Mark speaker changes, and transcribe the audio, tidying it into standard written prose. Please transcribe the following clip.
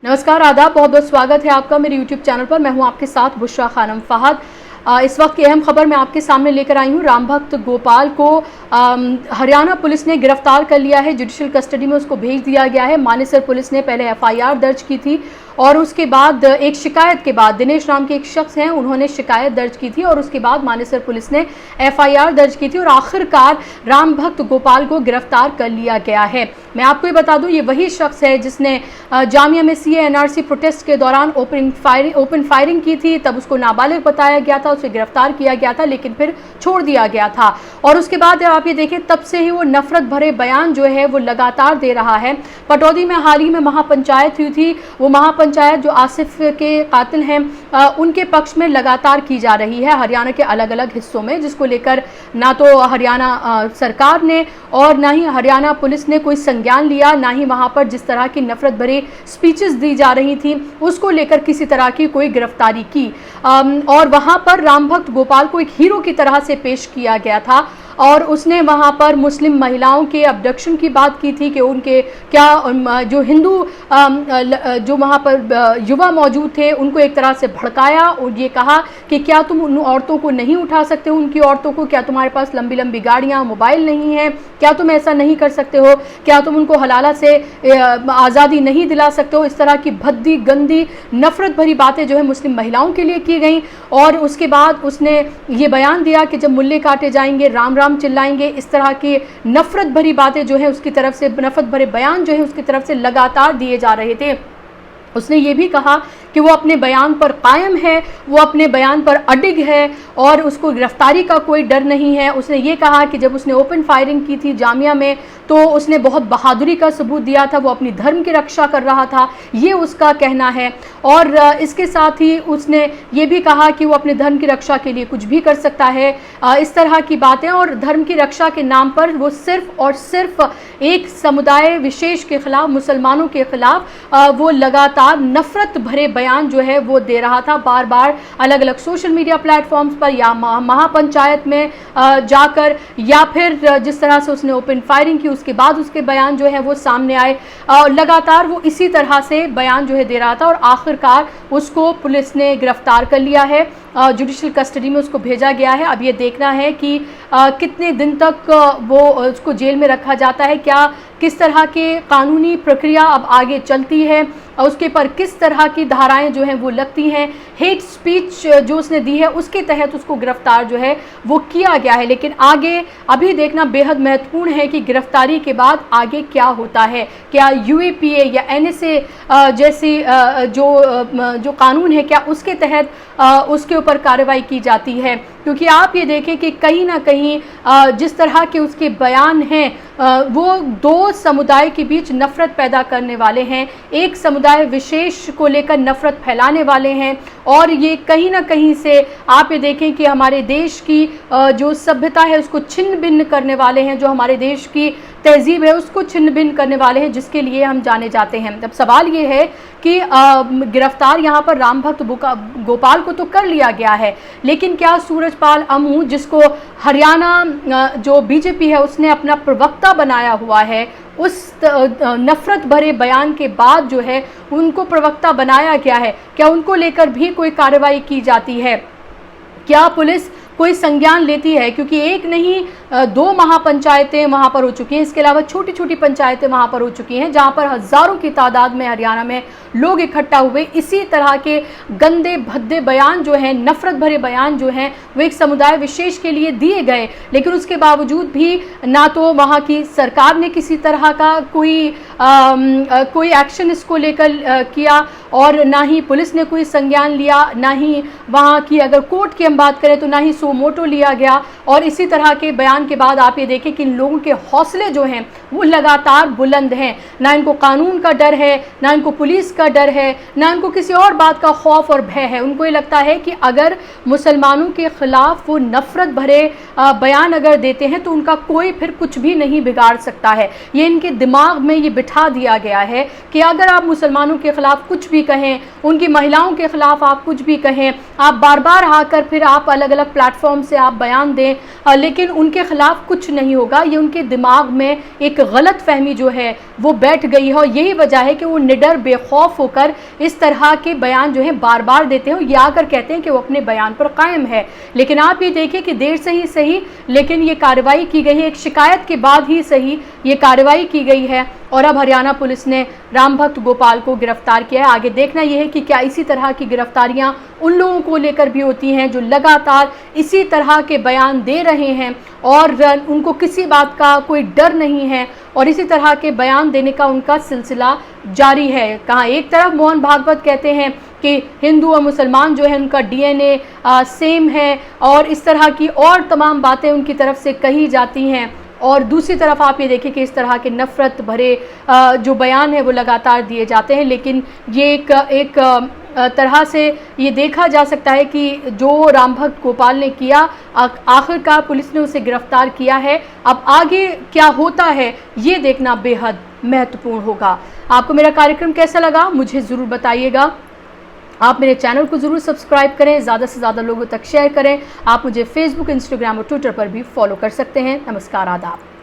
Speaker 1: नमस्कार, आदाब, बहुत बहुत स्वागत है आपका मेरे YouTube चैनल पर। मैं हूं आपके साथ बुशरा खानम फहद। इस वक्त की अहम खबर मैं आपके सामने लेकर आई हूं। राम भक्त गोपाल को हरियाणा पुलिस ने गिरफ्तार कर लिया है। जुडिशियल कस्टडी में उसको भेज दिया गया है। मानेसर पुलिस ने पहले FIR दर्ज की थी और उसके बाद एक शिकायत के बाद दिनेश नाम के एक शख्स हैं, उन्होंने शिकायत दर्ज की थी और उसके बाद मानेसर पुलिस ने FIR दर्ज की थी और आखिरकार राम भक्त गोपाल को गिरफ्तार कर लिया गया है। मैं आपको ये बता दूं, ये वही शख्स है जिसने जामिया में CA NRC प्रोटेस्ट के दौरान ओपन फायरिंग की थी। तब उसको नाबालिग बताया गया था, उसे गिरफ्तार किया गया था, लेकिन फिर छोड़ दिया गया था। और उसके बाद आप ये देखें, तब से ही वो नफरत भरे बयान जो है वो लगातार दे रहा है। पटौदी में हाल ही में महापंचायत हुई थी। वो महापंचायत जो आसिफ के कातिल हैं उनके पक्ष में लगातार की जा रही है हरियाणा के अलग अलग हिस्सों में, जिसको लेकर ना तो हरियाणा सरकार ने और ना ही हरियाणा पुलिस ने कोई संज्ञान लिया, ना ही वहां पर जिस तरह की नफरत भरी स्पीचेस दी जा रही थी उसको लेकर किसी तरह की कोई गिरफ्तारी की। और वहां पर राम भक्त गोपाल को एक हीरो की तरह से पेश किया गया था और उसने वहां पर मुस्लिम महिलाओं के अबडक्शन की बात की थी कि उनके क्या जो हिंदू जो वहां पर युवा मौजूद थे उनको एक तरह से भड़काया और ये कहा कि क्या तुम उन औरतों को नहीं उठा सकते हो, उनकी औरतों को, क्या तुम्हारे पास लंबी लंबी गाड़ियां, मोबाइल नहीं है, क्या तुम ऐसा नहीं कर सकते हो, क्या तुम उनको हलाला से आज़ादी नहीं दिला सकते हो। इस तरह की भद्दी गंदी नफरत भरी बातें जो है मुस्लिम महिलाओं के लिए की गई। और उसके बाद उसने ये बयान दिया कि जब मुल्ले काटे जाएंगे राम राम चिल्लाएंगे। इस तरह की नफरत भरी बातें जो है उसकी तरफ से, नफरत भरे बयान जो है उसकी तरफ से लगातार दिए जा रहे थे। उसने ये भी कहा कि वो अपने बयान पर कायम है, वो अपने बयान पर अडिग है और उसको गिरफ्तारी का कोई डर नहीं है। उसने ये कहा कि जब उसने ओपन फायरिंग की थी जामिया में तो उसने बहुत बहादुरी का सबूत दिया था, वो अपनी धर्म की रक्षा कर रहा था, ये उसका कहना है। और इसके साथ ही उसने ये भी कहा कि वो अपने धर्म की रक्षा के लिए कुछ भी कर सकता है। इस तरह की बातें और धर्म की रक्षा के नाम पर वो सिर्फ और सिर्फ एक समुदाय विशेष के खिलाफ, मुसलमानों के खिलाफ वो लगातार नफरत भरे बयान जो है वो दे रहा था। बार बार अलग अलग सोशल मीडिया प्लेटफॉर्म्स पर या महापंचायत में जाकर या फिर जिस तरह से उसने ओपन फायरिंग की उसके बाद उसके बयान जो है वो सामने आए। लगातार वो इसी तरह से बयान जो है दे रहा था और आखिरकार उसको पुलिस ने गिरफ्तार कर लिया है। जुडिशियल कस्टडी में उसको भेजा गया है। अब ये देखना है कि कितने दिन तक वो उसको जेल में रखा जाता है, क्या किस तरह की कानूनी प्रक्रिया अब आगे चलती है, उसके पर किस तरह की धाराएं जो हैं वो लगती हैं। हेट स्पीच जो उसने दी है उसके तहत उसको गिरफ्तार जो है वो किया गया है। लेकिन आगे अभी देखना बेहद महत्वपूर्ण है कि गिरफ्तारी के बाद आगे क्या होता है। क्या UAPA या NSA जैसी जो कानून है, क्या उसके तहत उसके ऊपर कार्रवाई की जाती है। क्योंकि आप ये देखें कि कहीं ना कहीं जिस तरह के उसके बयान हैं वो दो समुदाय के बीच नफरत पैदा करने वाले हैं, एक समुदाय विशेष को लेकर नफरत फैलाने वाले हैं। और ये कहीं ना कहीं से आप ये देखें कि हमारे देश की जो सभ्यता है उसको छिन्न भिन्न करने वाले हैं, जो हमारे देश की तहजीब है उसको छिन्न भिन्न करने वाले हैं, जिसके लिए हम जाने जाते हैं। अब सवाल ये है कि गिरफ्तार यहाँ पर राम भक्त गोपाल को तो कर लिया गया है, लेकिन क्या सूरजपाल अमू, जिसको हरियाणा जो BJP है उसने अपना प्रवक्ता बनाया हुआ है, उस नफरत भरे बयान के बाद जो है उनको प्रवक्ता बनाया गया है, क्या उनको लेकर भी कोई कार्रवाई की जाती है? क्या पुलिस कोई संज्ञान लेती है? क्योंकि एक नहीं 2 महापंचायतें वहां पर हो चुकी हैं, इसके अलावा छोटी छोटी पंचायतें वहां पर हो चुकी हैं, जहां पर हजारों की तादाद में हरियाणा में लोग इकट्ठा हुए इसी तरह के गंदे भद्दे बयान जो हैं, नफरत भरे बयान जो हैं वो एक समुदाय विशेष के लिए दिए गए। लेकिन उसके बावजूद भी ना तो वहाँ की सरकार ने किसी तरह का कोई एक्शन इसको लेकर किया और ना ही पुलिस ने कोई संज्ञान लिया, ना ही वहाँ की अगर कोर्ट की हम बात करें तो ना ही सो मोटो लिया गया। और इसी तरह के बयान के बाद आप ये देखें कि इन लोगों के हौसले जो हैं वो लगातार बुलंद हैं। ना इनको कानून का डर है, ना इनको पुलिस का डर है, ना इनको किसी और बात का खौफ और भय है। उनको ये लगता है कि अगर मुसलमानों के खिलाफ वो नफरत भरे बयान अगर देते हैं तो उनका कोई फिर कुछ भी नहीं बिगाड़ सकता है। ये इनके दिमाग में ये बिठा दिया गया है कि अगर आप मुसलमानों के खिलाफ कुछ भी कहें, उनकी महिलाओं के खिलाफ आप कुछ भी कहें, आप बार बार आकर फिर आप अलग अलग प्लेटफॉर्म प्लेटफॉर्म से आप बयान दें, लेकिन उनके खिलाफ कुछ नहीं होगा। ये उनके दिमाग में एक गलत फहमी जो है वो बैठ गई है और यही वजह है कि वो निडर बेखौफ होकर इस तरह के बयान जो है बार बार देते हैं, या आकर कहते हैं कि वो अपने बयान पर कायम है। लेकिन आप ये देखिए कि देर से ही सही, लेकिन ये कार्रवाई की गई है, एक शिकायत के बाद ही सही ये कार्रवाई की गई है और अब हरियाणा पुलिस ने रामभक्त गोपाल को गिरफ्तार किया है। आगे देखना यह है कि क्या इसी तरह की गिरफ्तारियां उन लोगों को लेकर भी होती हैं जो लगातार इसी तरह के बयान दे रहे हैं और उनको किसी बात का कोई डर नहीं है और इसी तरह के बयान देने का उनका सिलसिला जारी है। कहाँ एक तरफ मोहन भागवत कहते हैं कि हिंदू और मुसलमान जो है उनका डीएनए सेम है और इस तरह की और तमाम बातें उनकी तरफ से कही जाती हैं, और दूसरी तरफ आप ये देखिए कि इस तरह के नफ़रत भरे जो बयान है वो लगातार दिए जाते हैं। लेकिन ये एक तरह से ये देखा जा सकता है कि जो रामभक्त गोपाल ने किया, आखिरकार पुलिस ने उसे गिरफ्तार किया है। अब आगे क्या होता है ये देखना बेहद महत्वपूर्ण होगा। आपको मेरा कार्यक्रम कैसा लगा मुझे ज़रूर बताइएगा। आप मेरे चैनल को ज़रूर सब्सक्राइब करें, ज़्यादा से ज़्यादा लोगों तक शेयर करें। आप मुझे फेसबुक, इंस्टाग्राम और ट्विटर पर भी फॉलो कर सकते हैं। नमस्कार, आदाब।